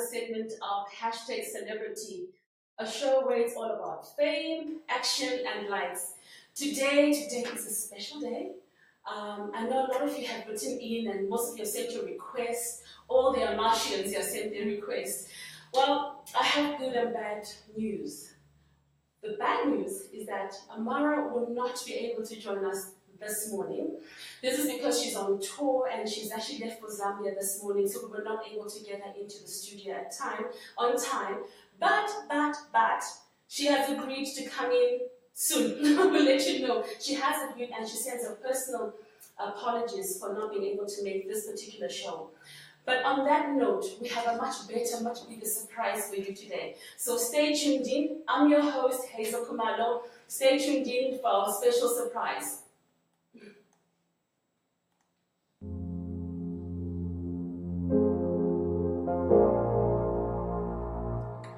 segment of Hashtag Celebrity, a show where it's all about fame, action, and likes. Today is a special day. I know a lot of you have written in and most of you have sent your requests. All the Amartians have sent their requests. Well, I have good and bad news. The bad news is that Amara will not be able to join us this morning. This is because she's on tour and she's actually left for Zambia this morning, so we were not able to get her into the studio on time. But she has agreed to come in soon. We'll let you know. She has agreed and she sends her personal apologies for not being able to make this particular show. But on that note, we have a much better, much bigger surprise for you today. So stay tuned in. I'm your host, Hazel Kumalo. Stay tuned in for our special surprise.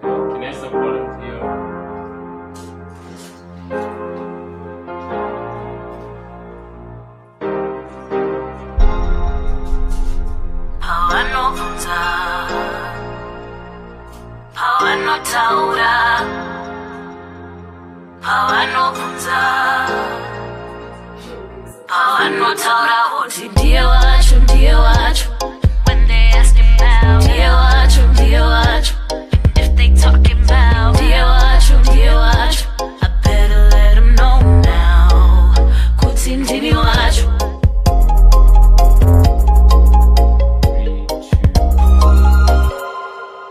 Can I support him to you? When they ask him about, if they talking about, I better let him know now.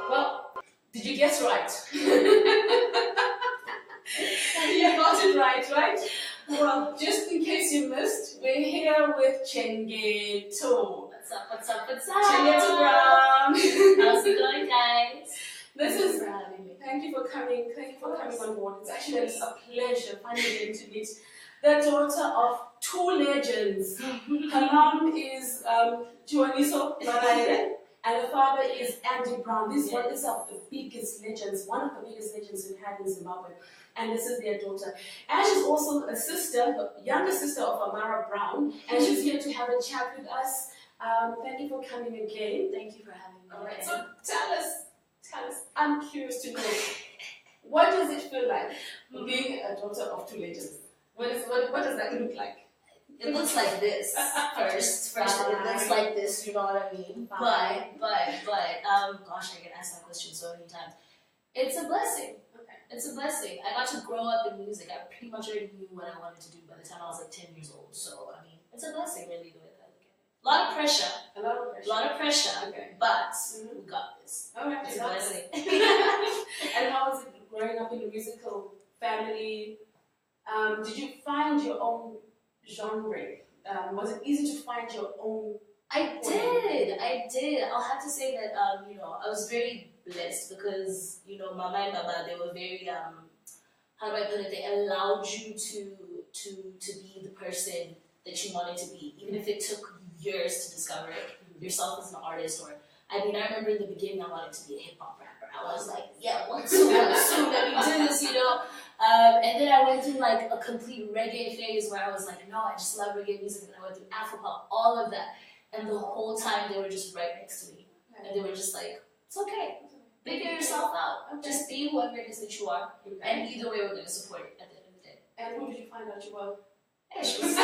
Well, did you guess right? You got it right? Well, just in case you missed, we're here with Chengeto. What's up? Chengeto Brown. How's it going, guys? Thank you for coming. Thank you for coming on board. It's actually a pleasure finally getting to meet the daughter of two legends. Her mom is Juaniso Baraire, and her father is Andy Brown. These are the biggest legends, one of the biggest legends we've had in Zimbabwe. And this is their daughter. And she's also a sister, the younger sister of Amara Brown, and she's here to have a chat with us. Thank you for coming again. Thank you for having me. All right, so tell us, I'm curious to know, what does it feel like being a daughter of two legends? What does that look like? It looks like this first. It looks like this, you know what I mean? But, gosh, I get asked that question so many times. It's a blessing. Okay. It's a blessing. I got to grow up in music. I pretty much already knew what I wanted to do by the time I was like 10 years old. So, I mean, it's a blessing, really, the way that I look at it. A lot of pressure. Okay. But we got this. All right. It's a blessing. And how was it growing up in a musical family? Did you find your own genre? Was it easy to find your own? I did. I'll have to say that, I was very blessed because, Mama and Baba, they were very, how do I put it? They allowed you to be the person that you wanted to be, even if it took years to discover yourself as an artist. I remember in the beginning I wanted to be a hip hop rapper. I was like, yeah, what soon, let me do this, and then I went through like a complete reggae phase where I was like, no, I just love reggae music, and I went through Afropop, all of that, and the whole time they were just right next to me, and they were just like, it's okay, figure yourself out, just be whoever it is that you are, and either way we're going to support it at the end of the day. And who did you find out you were? Hey, still on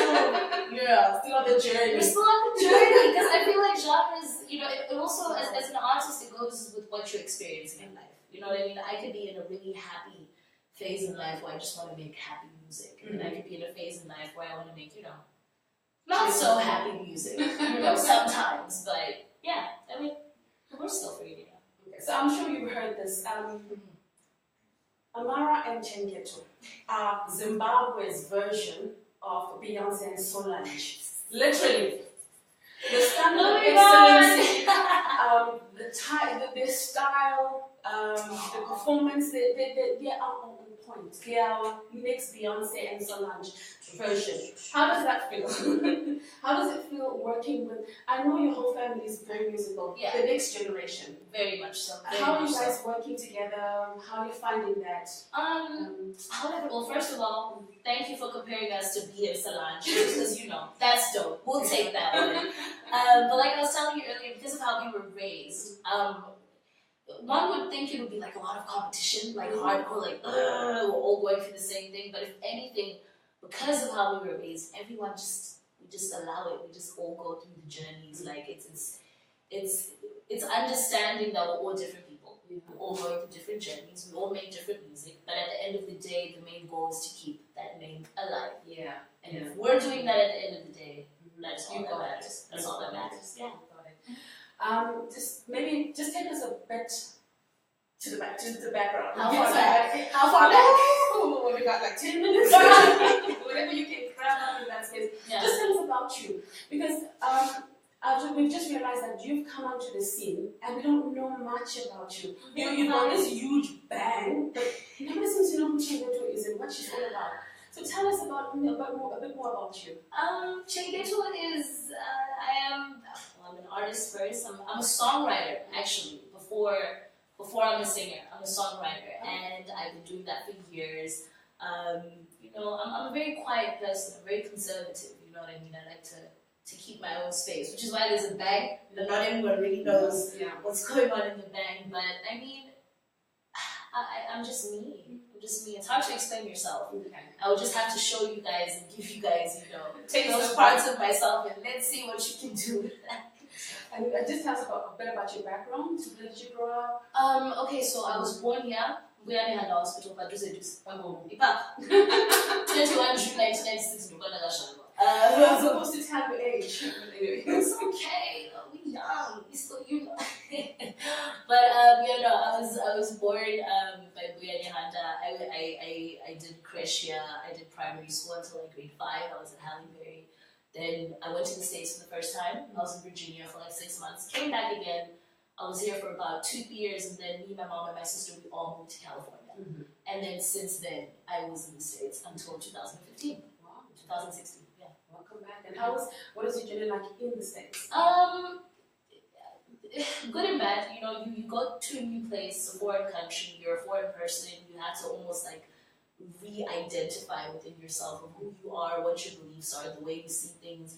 the journey. You're still on the journey because I feel like genres, it also, as an artist, it goes with what you're experiencing in life. You know what I mean? I could be in a really happy phase in life where I just want to make happy music. And I could be in a phase in life where I want to make, not so happy music, sometimes. But yeah, we're still free, Okay, so I'm sure you've heard this. Amara and Chengeto are Zimbabwe's version of Beyonce and Solange. Literally. The standard of excellency, their style, the performance, they are on point. They are next Beyonce and Solange version. How does that feel? How does it feel working with, I know your whole family is very musical, the next generation. Very much so. How are you guys working together? How are you finding that? Well, first of all, thank you for comparing us to B and Solange, because that's dope. We'll take that one. But like I was telling you earlier, because of how we were raised, one would think it would be like a lot of competition, like hardcore, like we're all going for the same thing. But if anything, because of how we were raised, everyone we just allow it. We just all go through the journeys. Like it's understanding that we're all different people. We're all going through different journeys. We all make different music. But at the end of the day, the main goal is to keep that name alive. Yeah. And if we're doing that at the end of the day, that's all that matters. That's all that matters. Yeah. Just take us a bit to the background. How far back? How far back? Oh, we got like 10 minutes. Whatever you can cram up in that space. Yeah. Just tell us about you, because we've just realized that you've come onto the scene and we don't know much about you. You've got this huge bang, but nobody seems to know who Chengeto is and what she's all about. So tell us a bit more about you. Chengeto is, I'm an artist first. I'm a songwriter, actually. Before I'm a singer, I'm a songwriter, and I've been doing that for years. I'm a very quiet person. I'm very conservative. You know what I mean? I like to keep my own space, which is why there's a bang that not everyone really knows what's going on in the bang. But I mean, I'm just me. It's hard to explain yourself. Okay. I would just have to show you guys and give you guys, take those parts of myself and let's see what you can do with that. And just tell us a bit about your background. Where did you grow up? Okay, so I was born here. We are in the hospital, but just 21 June 1996. You're not supposed to tell your age. It's okay. We young. We still, But I was born by Buyani Handa. I did creche here. I did primary school until like grade 5. I was at Halle. Then I went to the States for the first time. I was in Virginia for like 6 months. Came back again. I was here for about 2 years, and then me, my mom, and my sister, we all moved to California. Mm-hmm. And then since then, I was in the States until 2015. Wow. 2016. Yeah. Welcome back. And what is your journey like in the States? Good and bad. You go to a new place, a foreign country. You're a foreign person. You have to almost like re-identify within yourself of who you are, what your beliefs are, the way you see things,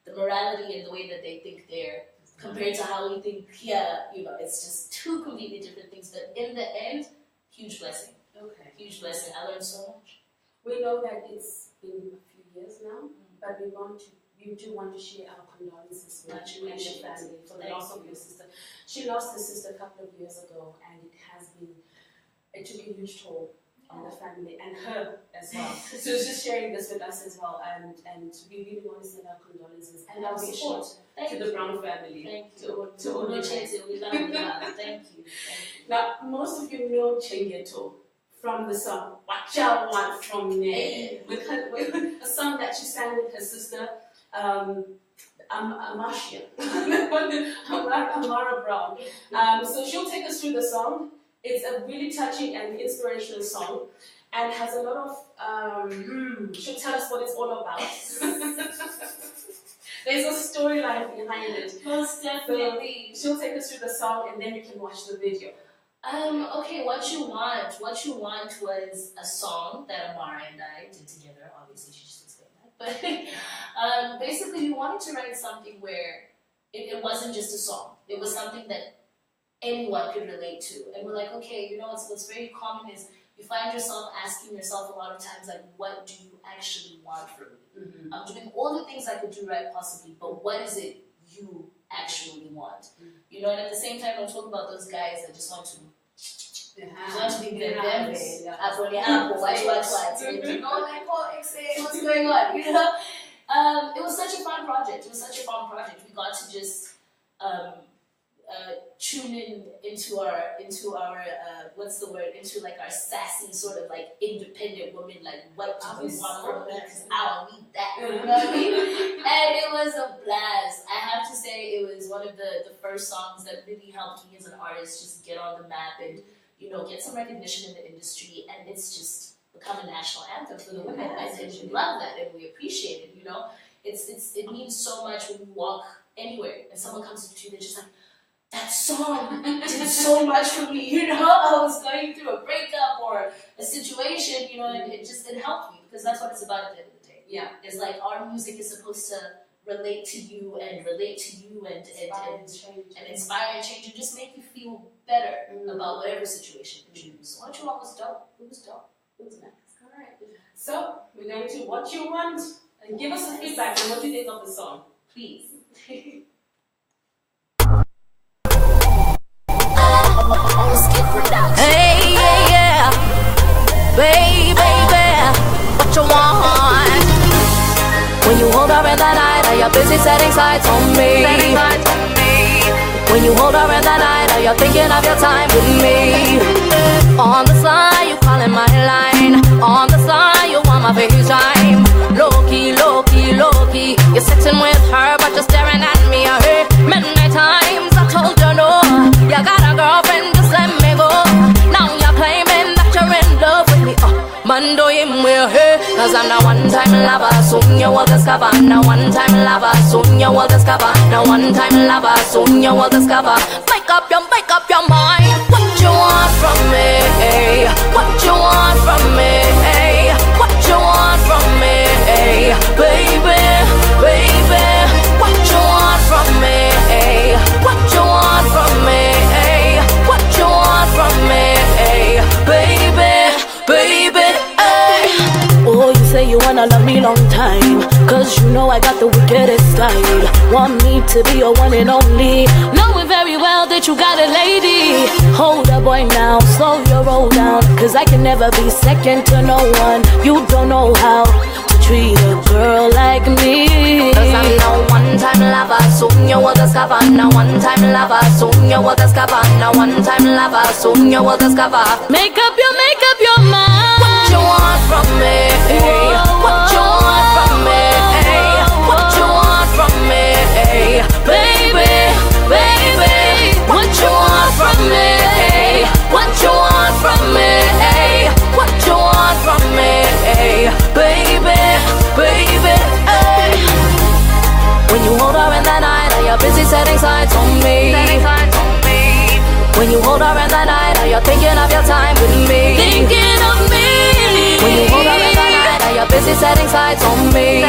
the morality and the way that they think there compared to how we think here, it's just two completely different things. But in the end, huge blessing. Okay. Huge blessing. I learned so much. We know that it's been a few years now, but we do want to share our condolences with you and your family for the loss of your sister. She lost her sister a couple of years ago, and it took a huge toll on the family and her as well. So just sharing this with us as well, and we really want to send our condolences and our support to the Brown family. Thank you. Thank you. Now, most of you know Chengeto from the song "What Y'all Want From Me," with a song that she sang with her sister, Amasha, Amara Brown. So she'll take us through the song. It's a really touching and inspirational song, and has a lot of, she'll tell us what it's all about. There's a storyline behind it. Most definitely. So she'll take us through the song, and then you can watch the video. Okay, What You Want was a song that Amara and I did together. Obviously, she just explained that. But basically, we wanted to write something where it wasn't just a song. It was something that anyone could relate to. And we're like, okay, what's very common is you find yourself asking yourself a lot of times, like, what do you actually want from me? Mm-hmm. I'm doing all the things I could do right possibly, but what is it you actually want? Mm-hmm. And at the same time, I'm talking about those guys that just want to be there, apple, what's going on? It was such a fun project. We got to just tune into our into like our sassy sort of like independent woman, like what do you want from me, because I don't need that, you know what I mean? And it was a blast. I have to say it was one of the first songs that really helped me as an artist just get on the map and get some recognition in the industry, and it's just become a national anthem for the women. And we love that and we appreciate it. It means so much when you walk anywhere and someone comes to you, they're just like, that song did so much for me, I was going through a breakup or a situation, and it helped me, because that's what it's about at the end of the day. Yeah. It's like our music is supposed to relate to you and inspire and change and just make you feel better about whatever situation you choose. So What You Want was dope. It was dope. It was nice. All right. So we're going to What You Want and give us some feedback on what you think of the song. Please. Hey, yeah, yeah, baby, what you want? When you hold her in the night, are you busy setting sights on me? When you hold her in the night, are you thinking of your time with me? On the side, you calling my line. On the side, you want my FaceTime. Low key, low key, low key. You're sitting with her, but you're staring at me. I heard many times I told you no. You got a girlfriend, just let me go. Now you're claiming that you're in love with me. Man, do him with her, cause I'm the one-time lover. Soon you will discover. Now one-time lover. Soon you will discover. Now one-time lover. Soon you will discover. Make up your mind. What you want from me? What you want from me? What you want from me? Baby, baby. What you want from me? What you want from me? What you want from me? Baby, baby. Oh, you say you wanna love me long time, cause you know I got the wickedest style. Want me to be your one and only, knowing very well that you got a lady. Hold up, boy, now, slow your roll down, cause I can never be second to no one. You don't know how to treat a girl like me, cause I'm no one-time lover. Soon you will discover. No one-time lover. Soon you will discover. No one-time lover. Soon you will discover. Make up your mind. What you want from me? What you want from me? What you want from me? Baby, baby. What you want from me? What you want from me? What you want from me? Baby, baby. When you hold her in the night, are you busy setting sights on me? When you hold her in the night, are you thinking of your time with me? Thinking of me. When you hold her in the night, are you busy setting sights on me?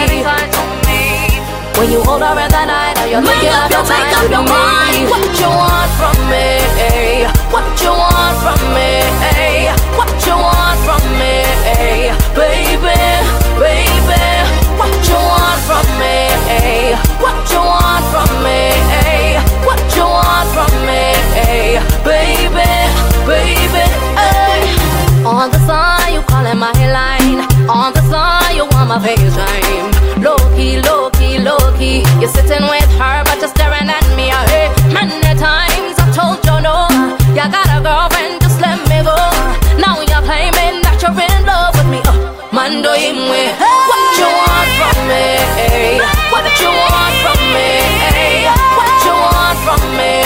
When you hold her in the night, are you thinking of your time with me? What you want from me? What you want from me? What you want from me? Baby, baby. What you want from me? What you want from me? What you want from me? Baby, baby. On the side, you calling my line. On the side, you want my FaceTime. Low key, low key, low key. You're sitting with her, but you're staring at me. I heard many times I told you no. You got a girlfriend, just let me go. Now you're claiming that you're in love with me. Man, do him with. What you want from me? What you want from me? What you want from me?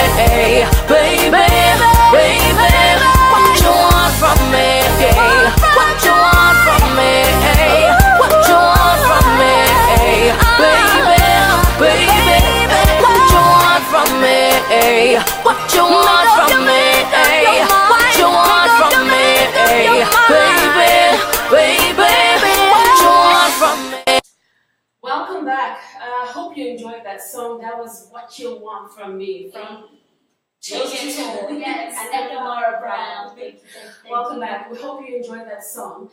Baby, baby. What you want from me? What you want from me? What you want from me? Baby, baby. What you want from me? What you want from me? What you want from me? Baby, baby. What you want from me? Welcome back. I hope you enjoyed that song. That was What You Want From Me from Chengeto, yes, and Brown. Thank you. Welcome back. We hope you enjoyed that song.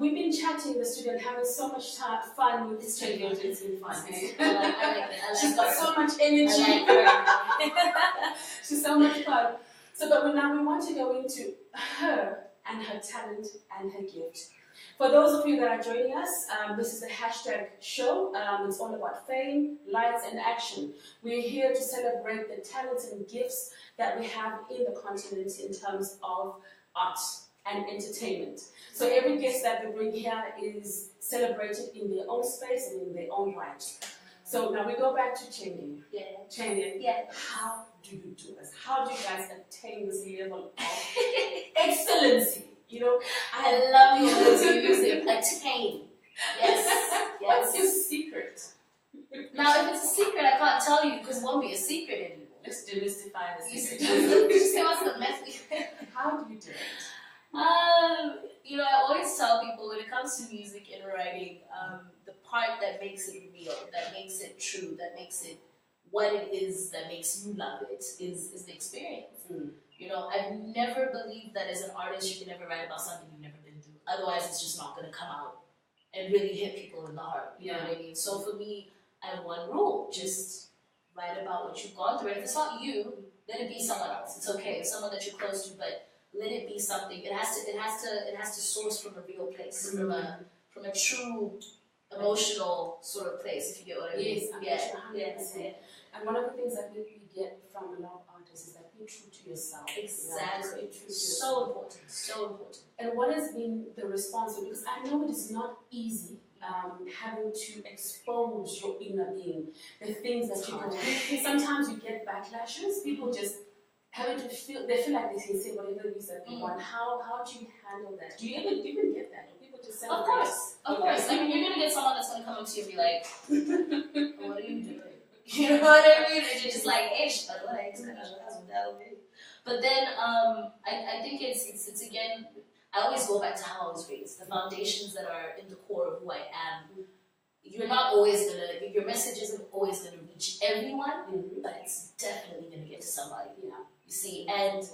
We've been chatting in the studio and having so much fun with this Chengeto. It's been fun. I like it. She's got so much energy. She's so much fun. But now we want to go into her and her talent and her gift. For those of you that are joining us, this is the hashtag show. It's all about fame, lights, and action. We're here to celebrate the talents and gifts that we have in the continent in terms of art and entertainment. So every guest that we bring here is celebrated in their own space and in their own right. So now we go back to Chengi. Yeah. Chengi, Yeah. how do you do this? How do you guys attain this level of excellency? You know, I love your words you use it. Attain. Yes. What's your secret? Now, if it's a secret, I can't tell you because it won't be a secret anymore. Let's demystify the You secret. just say what's the message. How do you do it? You know, I always tell people when it comes to music and writing, the part that makes it real, that makes it true, that makes it what it is, that makes you love it, is the experience. You know, I've never believed that as an artist you can never write about something you've never been through. Otherwise, it's just not going to come out and really hit people in the heart. You know what I mean? So for me, I have one rule: just write about what you've gone through. And if it's not you, let it be someone else. It's okay, someone that you're close to, but let it be something. It has to source from a real place, from a true emotional sort of place. If you get what I mean? Yes, 100%. And one of the things that we get from a lot of artists is that be true to yourself. Exactly. Be true to so yourself. important. So important. And what has been the response? Because I know it is not easy having to expose your inner being, the things that you can. Sometimes you get backlashes. People just having to feel. They feel like they can say whatever it is that they want. How do you handle that? Do you even get that? Do people just say? Of course. I mean, you're gonna get someone that's gonna come up to you and be like, "What are you doing?" You know what I mean? And you're just like, "Ish, but what I But then I think it's again. I always go back to how I was raised. The foundations that are in the core of who I am. You're not always gonna. Your message isn't always gonna reach everyone, but it's definitely gonna get to somebody. You see, and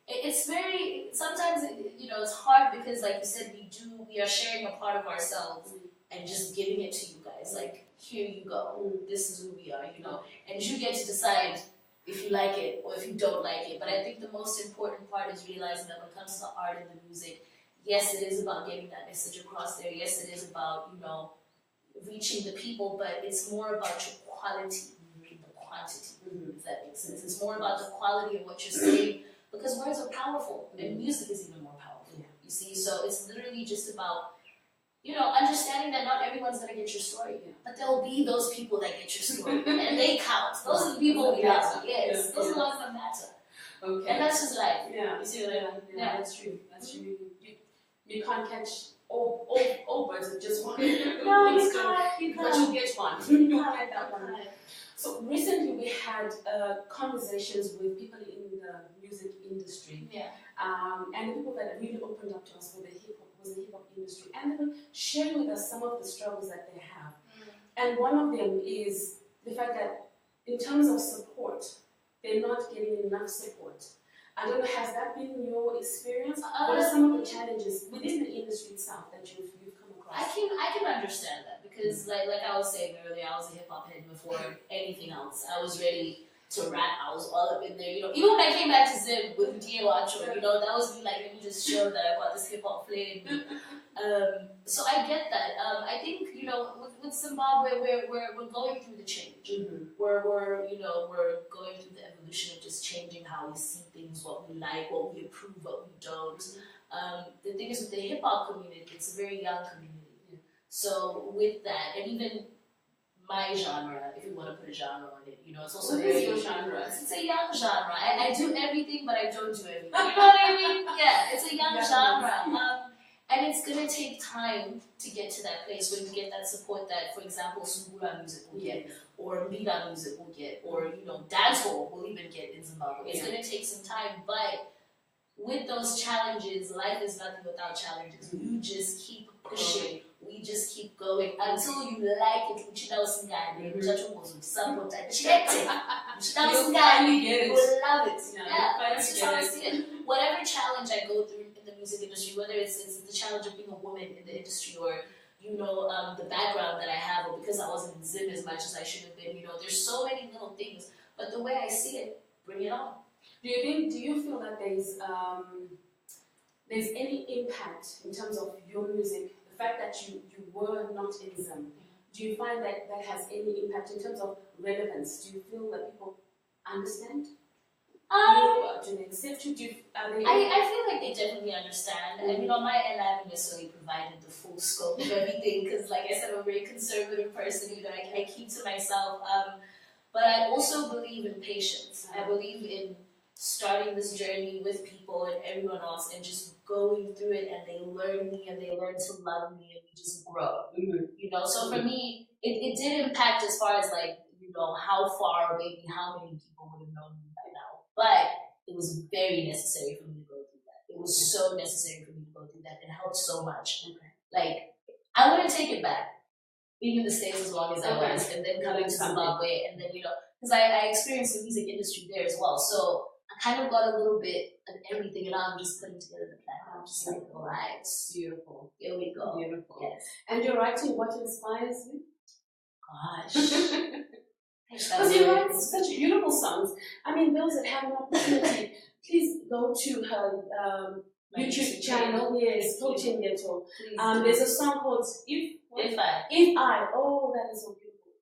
it's very. Sometimes it's hard because, like you said, we are sharing a part of ourselves and just giving it to you guys. Like, here you go. This is who we are. And you get to decide if you like it or if you don't like it. But I think the most important part is realizing that when it comes to the art and the music, yes, it is about getting that message across there. Yes, it is about, reaching the people, but it's more about your quality than the quantity, if that makes sense. It's more about the quality of what you're saying, because words are powerful, and music is even more powerful, you see? So it's literally just about, understanding that not everyone's going to get your story, but there will be those people that get your story, and they count. Those are the people we love. Yes, those are the ones that matter. Okay. And that's just life. Yeah. You see what I mean? Yeah, that's true. That's true. You can't catch all birds with just one. No, you can't. But you get one. You get that one. So recently we had conversations with people in the music industry. Yeah. And the people that really opened up to us was the hip hop industry, and they were sharing with us some of the struggles that they have. And one of them is the fact that in terms of support, they're not getting enough support. I don't know, has that been your experience? What are some of the challenges within the industry itself that you've come across? I can understand that because like I was saying earlier, I was a hip hop head before anything else. I was ready to rap. I was all up in there. Even when I came back to Zim with D.A. Wacho, that was me like, let me just show that I got this hip hop flair in me. So I get that. I think with Zimbabwe, we're going through the change. We're going through the evolution of just changing how we see things, what we like, what we approve, what we don't. The thing is with the hip hop community, it's a very young community. So with that, and even my genre, if you want to put a genre on it, it's also what is your genre? It's a young genre. I do everything, but I don't do everything. You know what I mean? Yeah, it's a young genre. And it's going to take time to get to that place where you get that support that, for example, Sungura music will get, or Mbida music will get, or, dancehall will even get in Zimbabwe. It's going to take some time, but with those challenges, life is nothing without challenges. You just keep pushing. We just keep going until you like it. You will love it. That's just how I see it. Whatever challenge I go through in the music industry, whether it's the challenge of being a woman in the industry, or the background that I have, or because I wasn't in Zim as much as I should have been, there's so many little things. But the way I see it, bring it on. Do you feel that there's any impact in terms of your music? The fact that you were not in Zim, do you find that has any impact in terms of relevance? Do you feel that people understand? Do they accept you? I feel like they definitely understand. And on my end, I haven't necessarily provided the full scope of everything because, like I said, I'm a very conservative person. I keep to myself. But I also believe in patience. I believe in starting this journey with people and everyone else and just going through it, and they learn me and they learn to love me, and we just grow. So for me, it did impact as far as how far, maybe how many people would have known me by now. But it was very necessary for me to go through that. It was so necessary for me to go through that. It helped so much. Like, I wouldn't take it back. being in the States as long as I Okay. was, and then coming to Something. Zimbabwe, and then, because I experienced the music industry there as well. So I kind of got a little bit of everything, and now I'm just putting together the plan. I'm just like, all right, Beautiful. here we go. Beautiful. Yes. And you're writing what inspires you? Gosh. Because you write such beautiful songs. I mean, those that have an opportunity, please go to her My YouTube YouTube channel. Yes, called Chengeto. There's a song called If I. Oh, that is so beautiful.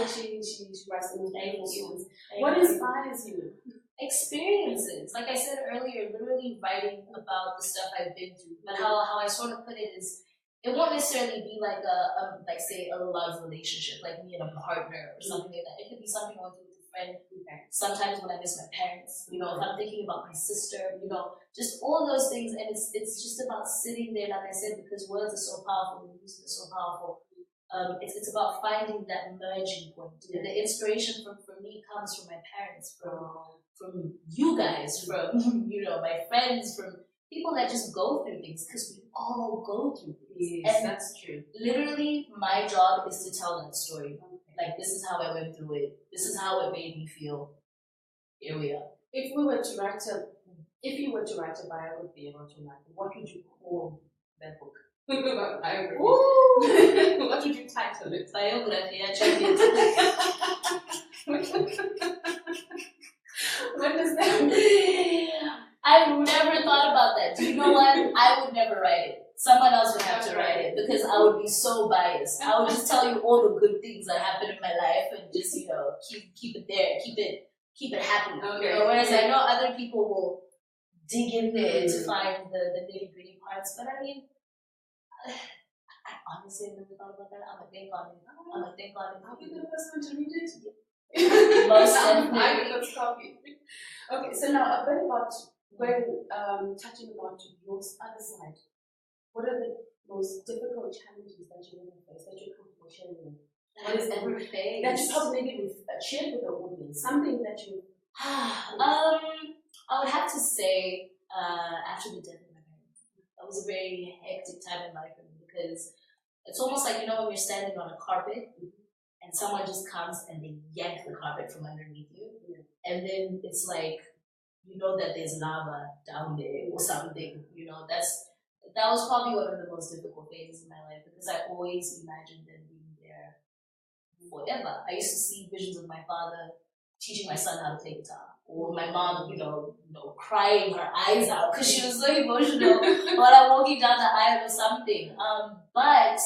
She writes the most beautiful songs. What inspires you? Experiences. Like I said earlier, literally writing about the stuff I've been through. But how I sort of put it is, it won't necessarily be like like say a love relationship, like me and a partner or something like that. It could be something I went through with a friend. Sometimes when I miss my parents, if I'm thinking about my sister, just all those things. And it's just about sitting there, like I said, because words are so powerful, and music is so powerful. It's about finding that merging point. And the inspiration for me comes from my parents, from you guys, from my friends, from people that just go through things, because we all go through things. Yes, and that's true. Literally, my job is to tell that story. Like, this is how I went through it. This is how it made me feel. Here we are. If you were to write a biography about your life, what would you call that book? Biography. What would you title it? Biography, actually. What does that mean? I've never thought about that. Do you know what? I would never write it. Someone else would have to write it, because I would be so biased. I would just tell you all the good things that happened in my life and just, keep it there, keep it happy. Okay. Whereas I know other people will dig in there to find the nitty-gritty parts. But I mean, I honestly have never thought about that. I'm gonna think on it. I'll be the first one to read it. Most definitely. I will first copy. Okay, so now a bit about touching about your other side. What are the most difficult challenges that you ever face that you're comfortable sharing with? That is ever faced. That you probably maybe shared with the audience. Something that you. I would have to say, after the death of my parents, that was a very hectic time in life for me, because it's almost like, when you're standing on a carpet and someone just comes and they yank the carpet from underneath you, and then it's like, that there's lava down there or something. That was probably one of the most difficult phases in my life, because I always imagined them being there forever. I used to see visions of my father teaching my son how to play guitar, or my mom, crying her eyes out because she was so emotional while I'm walking down the aisle or something. But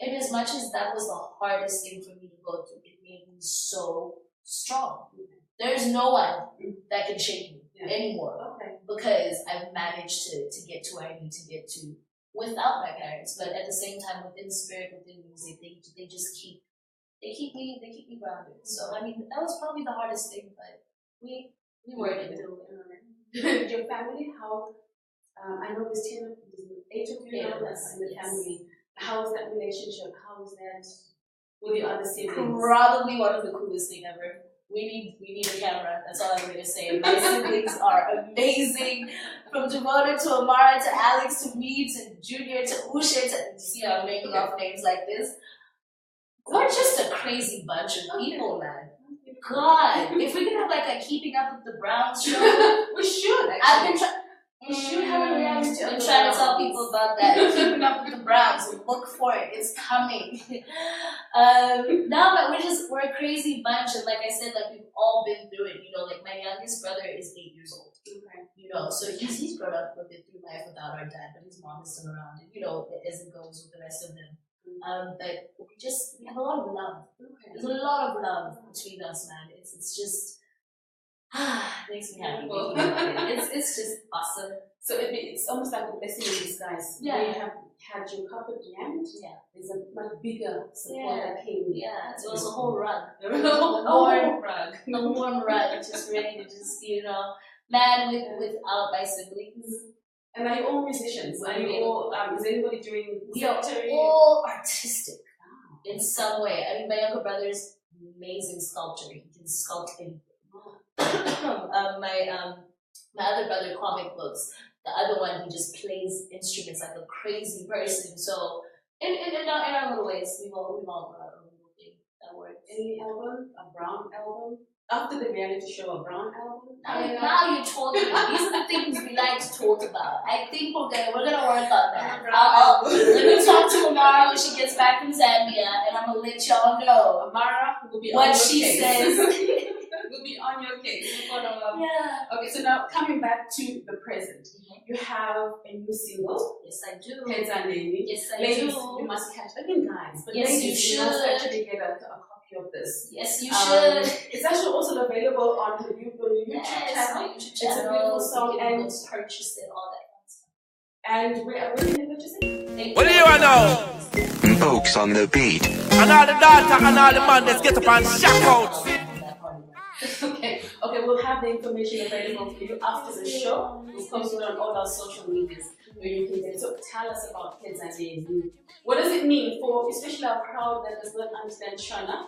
in as much as that was the hardest thing for me to go through, it made me so strong. There's no one that can shake me anymore, because I've managed to get to where I need to get to without my parents. But at the same time, within spirit, within music, they just keep me grounded. So I mean, that was probably the hardest thing, but we worked through it. Your family, how? I know there's 8 of you now that's in the family. How is that relationship? How is that with your other siblings? Probably one of the coolest thing ever. We need a camera. That's all I'm gonna say. My siblings are amazing. From Devona to Amara to Alex to me to Junior to Usha to, you see how I'm making off names like this. We're just a crazy bunch of people, man. God, if we could have like a Keeping Up with the Browns show, we should. Actually. I've been we should have a reality. I'm trying to tell people about that. Keeping Up with the Browns. Look for it. It's coming. No, but we're a crazy bunch, and like I said, like we've all been through it. Like my youngest brother is 8 years old. So he's grown up a bit through life without our dad, but his mom is still around, and as it goes with the rest of them. But we have a lot of love. There's a lot of love between us, man. It's just makes me happy. It's just awesome. So it's almost like a blessing in disguise. Yeah. You have had your carpet yanked. Yeah. There's a much bigger support that came. Yeah. So it's a whole rug. A warm rug. A warm rug, just ready to just, man without my siblings. And are you all musicians? Are you all, is anybody doing We are all artistic in some way. I mean, my younger brother's amazing sculptor. He can sculpt anything. My other brother, comic books. The other one, he just plays instruments like a crazy person. So in our little ways, we've all got our own little thing that works. Any album? A Brown album? After the reality show, a Brown album? Now you're talking. These are the things we like to talk about. I think we're gonna work on that. Let me talk to Amara when she gets back from Zambia, and I'm gonna let y'all know Amara will be what on your she case. says. Will be on your case. Yeah. Okay, so now coming back to the present, you have a new single. Yes, I do. Pedzaneni. Yes, I Ladies, do. you must catch. I mean, guys, but Yes, ladies, you you must should. actually get a copy of this. Yes, you should. It's actually also available on the YouTube channel. YouTube It's a beautiful song, You can and go purchase it, all that fun stuff. and where can you purchase it? What do you want now? Folks on the beat. And all the data and all the man, let's get up and shout out. Okay, we'll have the information available for you after the show. We'll post it on all our social medias where you can get it. So tell us about Pedzaneni. What does it mean for, especially our crowd that does not understand Shona?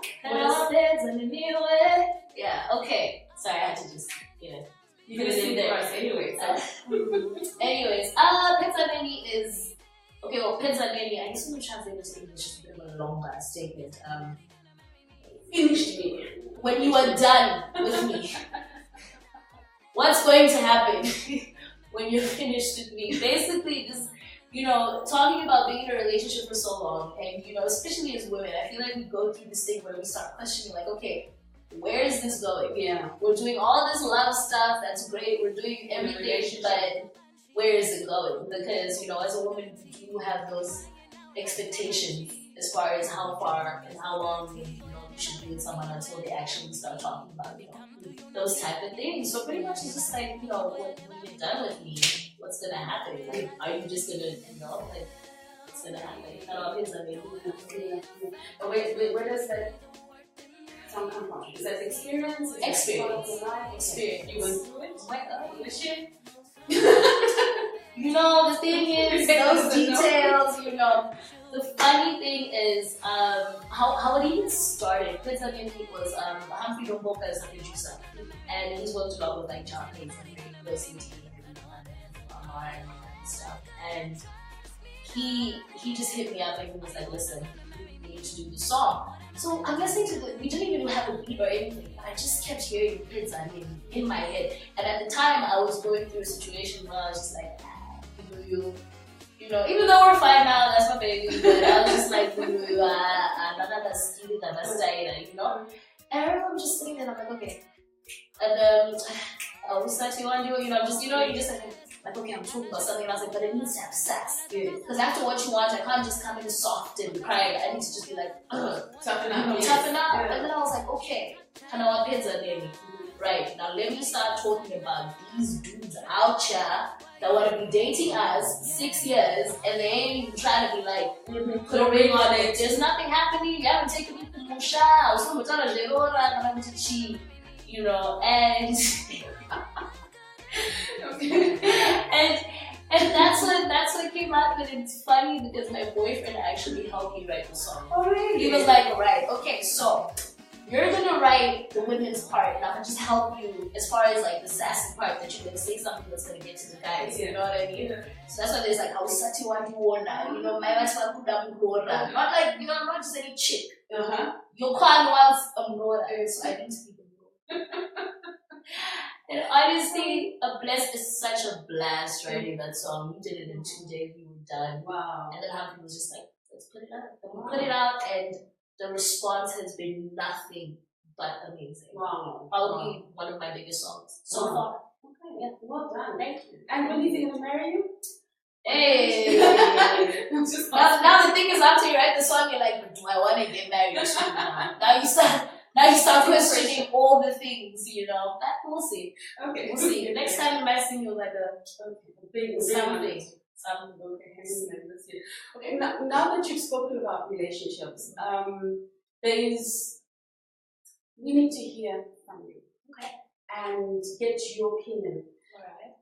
Yeah, okay. Sorry, I had to just, You're going to sing for us anyway. Anyways, Pedzaneni is, okay, well, Pedzaneni, I guess when you translate it to English, it's a bit of a longer statement. Finished me. When you are done with me, what's going to happen when you're finished with me? Basically, just, talking about being in a relationship for so long, and, especially as women, I feel like we go through this thing where we start questioning, like, okay, where is this going? Yeah. We're doing all this love stuff, that's great, we're doing everything, but where is it going? Because, as a woman, you do have those expectations as far as how far and how long you should be with someone until they actually start talking about, those type of things. So pretty much it's just like, when you're done with me, what's gonna happen? Like, are you just gonna, what's gonna happen? I don't know, it's Where does that song come from? Is that experience? Is Experience. That part of your life? Experience. You went through it? Oh my God. The shit? The thing is, those details, the funny thing is, how it even started. Pedzaneni was, Humphrey Domboka is a producer, and he's worked a lot with like John Hayes and University and stuff, and he just hit me up and he was like, listen, we need to do the song. So I'm listening to we didn't even have a beat or anything, but I just kept hearing Pedzaneni in my head, and at the time I was going through a situation where I was just like, even though we're fine now, that's my baby, but I was just like, and I remember I'm just sitting there and I'm like, okay. And I was like, you want to do it? You just like, okay, I'm talking about something, and I was like, but it needs to have sass. Because after what you want, I can't just come in soft and cry. I need to just be like, Toughen up. Yeah. And then I was like, okay, Kanawa Pedzaneni. Right, now let me start talking about these dudes out here that want to be dating us 6 years and they ain't even trying to be like, put a ring on it. There's nothing happening. You haven't taken me to Musha. I was going to tell you, and and that's what came out of it. It's funny because my boyfriend actually helped me write the song. Oh, really? He was like, right, okay, so you're gonna write the women's part, and I'm gonna just help you as far as like the sassy part that you're gonna say something that's gonna get to the guys. You know what I mean? So that's why there's like, how sati wadiona, my wife not like, not just any chick. Your kwan wants a mrora, so I need to be the mrora. And honestly, it's such a blast writing that song. We did it in 2 days, we were done. Wow. And then Humphrey was just like, let's put it out. And we put it out, and the response has been nothing but amazing. Wow. Probably one of my biggest songs so far. Okay, yeah, well done. Thank you. And when is he going to marry you? Hey! now the thing is, after you write the song, you're like, do I want to get married to you now? Now you start questioning all the things, But we'll see. Okay. We'll see. Next time you might sing you like a big something. Okay. Now that you've spoken about relationships, we need to hear from you. Okay. And get your opinion. Alright.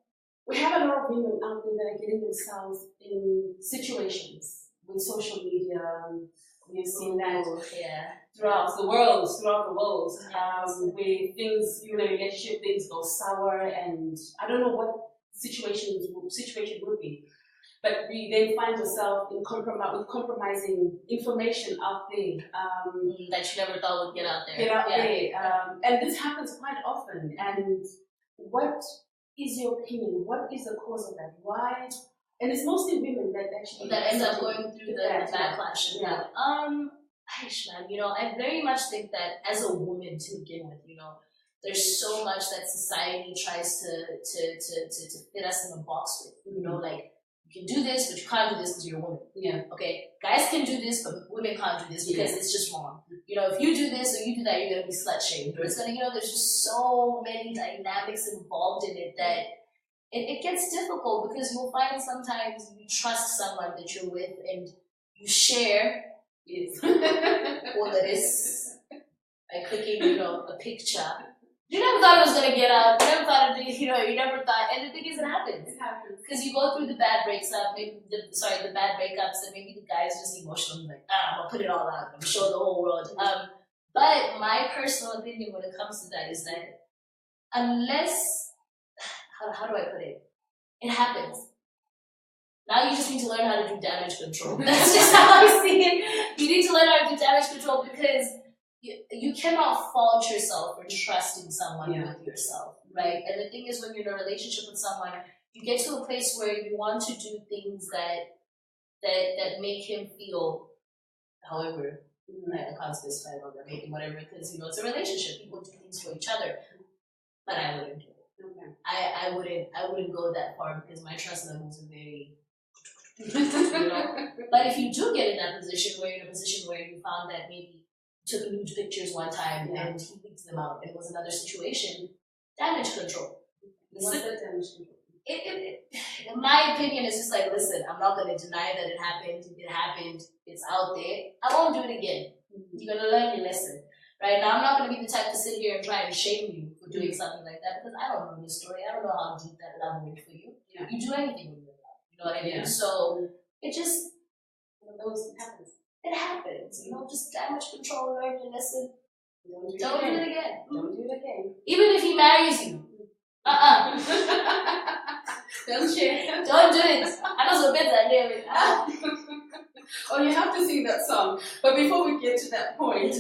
We have a lot of women out there that are getting themselves in situations with social media. We've seen that throughout the world, where things, in a relationship, things go sour, and I don't know what situation would be. but we then find yourself in with compromising information out there. That you never thought would get out there. And this happens quite often. And what is your opinion? What is the cause of that? Why? And it's mostly women that actually end up going through the backlash. Yeah. Gosh, man, I very much think that as a woman to begin with, there's so much that society tries to fit us in a box with. Like, you can do this, but you can't do this because you're a woman. Yeah. Okay, guys can do this, but women can't do this because it's just wrong. If you do this or you do that, you're gonna be slut shamed, or it's gonna, there's just so many dynamics involved in it that it gets difficult, because you'll find sometimes you trust someone that you're with and you share all of this by clicking, a picture. You never thought it was gonna get out. You never thought you never thought. And the thing is, it happens. It happens. Because you go through the bad breakups, the bad breakups, and maybe the guy's just emotional, like, I'm gonna put it all out. I'm gonna show the whole world. But my personal opinion when it comes to that is that unless, how do I put it? It happens. Now you just need to learn how to do damage control. That's just how I see it. You need to learn how to do damage control, because you cannot fault yourself for trusting someone with yourself, right? And the thing is, when you're in a relationship with someone, you get to a place where you want to do things that make him feel, however, I can't specify what they're making, whatever, because it's a relationship. People do things for each other, but I wouldn't do it. Okay. I wouldn't go that far, because my trust levels are very. But if you do get in that position, where you're in a position where you found that maybe took nude pictures one time and he leaked them out, and it was another situation, damage control. What's that damage control? In my opinion, it's just like, listen, I'm not going to deny that it happened, it's out there, I won't do it again. You're going to learn your lesson. Right now, I'm not going to be the type to sit here and try and shame you for doing something like that, because I don't know your story. I don't know how deep that love went for you. Yeah. You do anything with your love. You know what I mean? Yeah. So it just happens. It happens. Just damage control, learn your lesson. Don't do it again. Don't do it again. Even if he marries you. Don't share. Don't do it. I know some better than Oh, you have to sing that song. But before we get to that point,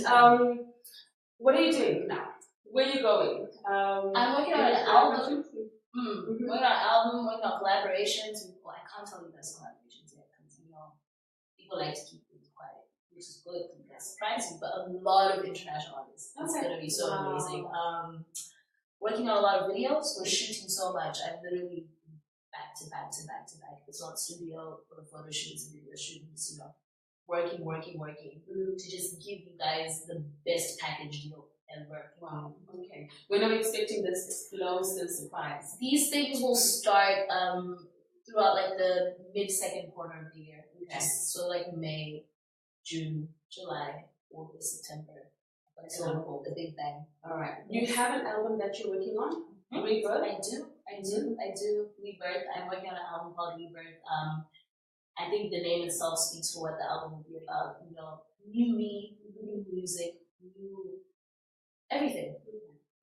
what are you doing now? Where are you going? I'm working on an album. Working on an album, working on collaborations. Well, I can't tell you guys collaborations yet, because people like to keep things quiet, which is good. That's surprising, but a lot of international artists. It's gonna be so amazing. Working on a lot of videos. We're shooting so much. I'm literally back to back. It's not studio for the photo shoots and video shoots. Working to just give you guys the best package deal ever. Wow. Okay. When are we expecting this explosive surprise? These things will start throughout like the mid-second quarter of the year. Okay. So like May, June, July, August, September. So the big bang. All right. You have an album that you're working on? Rebirth? I do. Rebirth. I'm working on an album called Rebirth. I think the name itself speaks for what the album will be about. New me, new music, new everything.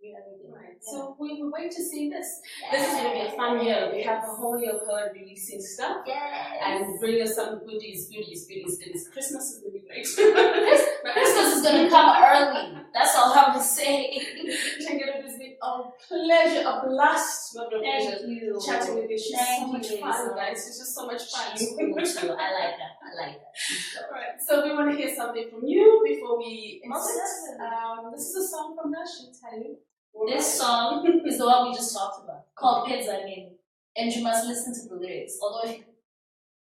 Right. So we wait to see this. Yes. This is going to be a fun year. We have a whole year of her releasing stuff. Yes. And bring us some goodies. Christmas is going to be great. Christmas is going to come early. That's all I'm going to say. Chengeto, it's been a pleasure, a blast. Thank you. Chatting with you. She's so much fun, guys. It's just so much fun. She's cool too. I like that. All right. So we want to hear something from you before we exit. This is a song from her. She'll tell you. This song is the one we just talked about, called Kids I Mean. And you must listen to the lyrics. Although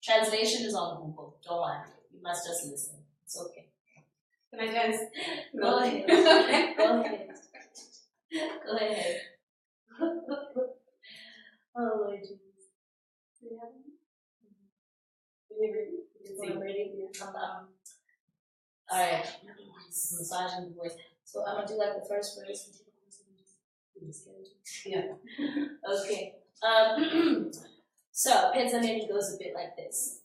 translation is on Google. Don't worry. You must just listen. It's okay. Can I dance? Go ahead. Go ahead. Oh, Lord Jesus. Do you have any? I'm ready. Alright. Massaging the voice. So I'm going to do like the first verse. Yeah. Okay. So, Pennsylvania goes a bit like this.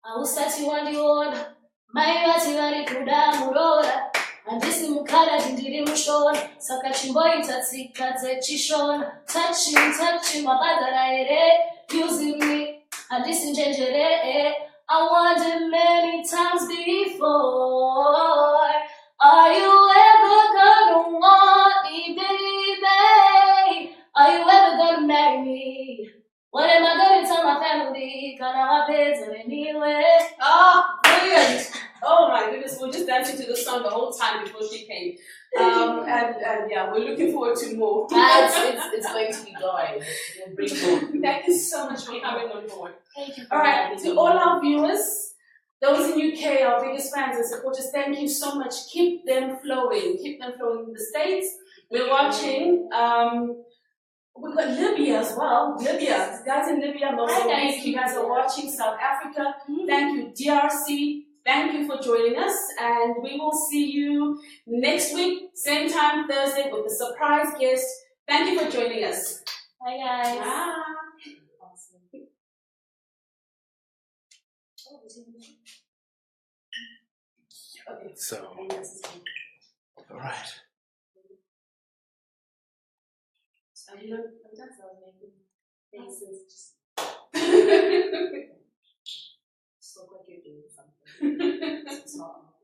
Ausati wandiona, mai vati vari kuda murora, handisi mukara tindiri mushona, saka chimboita tsika dzechishona, touching, mabadana ere, using me, I listen, Chengeto. I wondered many times before, are you ever gonna want me, baby? Are you ever gonna marry me? What am I gonna tell my family? Can I bed anyway? Oh, brilliant! Oh my goodness, we're just dancing to the song the whole time before she came. And yeah, we're looking forward to more. It's going to be going. We'll bring more. Thank you so much for coming on board. Thank you. All right, to all our viewers, those in UK, our biggest fans and supporters, thank you so much. Keep them flowing. Keep them flowing in the States. We're watching. We've got Libya as well. Libya. Guys in Libya, Mozambique, you guys are watching. South Africa. Thank you, DRC. Thank you for joining us. And we will see you next week, same time, Thursday, with a surprise guest. Thank you for joining us. Bye, guys. Bye. Awesome. Okay. So, all right. I didn't know that's how I was making faces. So like you're doing something. It's not.